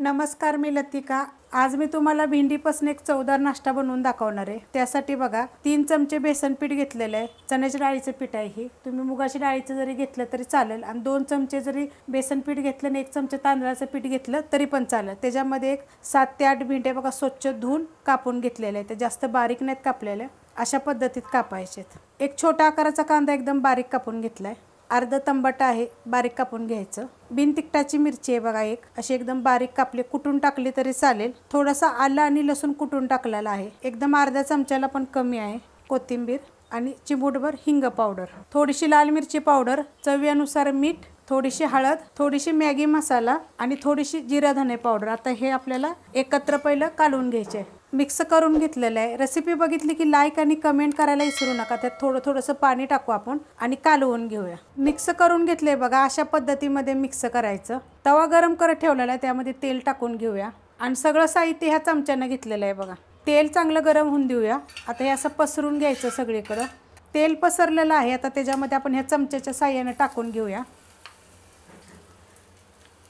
नमस्कार, मी लतिका। आज मी तुम्हाला भेंडीपासून एक चवदार नाश्ता बनवून दाखवणार आहे। त्यासाठी बघा 3 चमचे बेसन पीठ घेतलेले आहे। चण्याच्या डाळीचे पीठ आहे हे। तुम्ही मुगाच्या डाळीचे जरी घेतलं तरी चालेल आणि 2 चमचे जरी बेसन पीठ घेतलं आणि 1 चमचा तांदळाचं पीठ घेतलं तरी पण चालेल। त्याच्यामध्ये एक 7 ते 8 भेंड्या बघा स्वच्छ धुवून कापून घेतलेले आहेत। ते जास्त बारीक नाहीत कापलेले, अशा पद्धतीत कापायचे। एक छोटा आकाराचा कांदा एकदम बारीक कापून घेतलाय। अर्धा टमाटा आहे बारीक कापून घ्यायचं। बिन तिखटाची मिरची आहे बघा एक, अशी एकदम बारीक कापली, कुटून टाकली तरी चालेल। थोडासा आलं आणि लसूण कुटून टाकलेला आहे, एकदम अर्ध्या चमच्याला पण कमी आहे। कोथिंबीर आणि चिमूटभर हिंग पावडर, थोडीशी लाल मिरची पावडर, चवीनुसार मीठ, थोडीशी हळद, थोडीशी मॅगी मसाला आणि थोडीशी जिरा धने पावडर। आता हे आपल्याला एकत्र पहिलं कालवून घ्यायचे, मिक्स करून घेतलेलं आहे। रेसिपी बघितली की लाईक आणि कमेंट करायला विसरू नका। त्यात थोडंसं पाणी टाकू आपण आणि कालवून घेऊया। मिक्स करून घेतले बघा, अशा पद्धतीमध्ये मिक्स करायचं। तवा गरम करत ठेवलेला आहे, त्यामध्ये तेल टाकून घेऊया आणि सगळं साहित्य ह्या चमच्याने घेतलेलं आहे बघा। तेल चांगलं गरम होऊन देऊया। आता हे असं पसरून घ्यायचं सगळीकडे। तेल पसरलेलं आहे, आता त्याच्यामध्ये आपण ह्या चमच्याच्या साहाय्याने टाकून घेऊया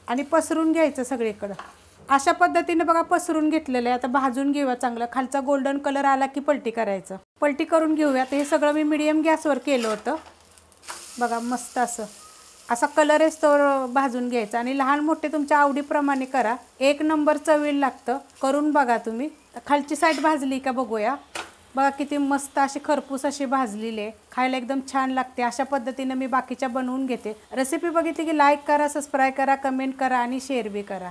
आणि पसरून घ्यायचं सगळीकडे। अशा पद्धतीने बघा पसरून घेतलेलं आहे। आता भाजून घेऊया चांगलं, खालचा गोल्डन कलर आला की पलटी करायचं। पलटी करून घेऊया। तर हे सगळं मी मीडियम गॅसवर केलं होतं बघा, मस्त असा कलर येतो भाजून घ्यायचा आणि लहान मोठे तुमच्या आवडीप्रमाणे करा। एक नंबर चवीला लागतं, करून बघा तुम्ही। खालची साईड भाजली का बघूया, बघा किती मस्त अशी खरपूस अशी भाजलेली आहे, खायला एकदम छान लागते। अशा पद्धतीने मी बाकीच्या बनवून घेते। रेसिपी बघितली की लाईक करा, सबस्क्राईब करा, कमेंट करा आणि शेअर बी करा।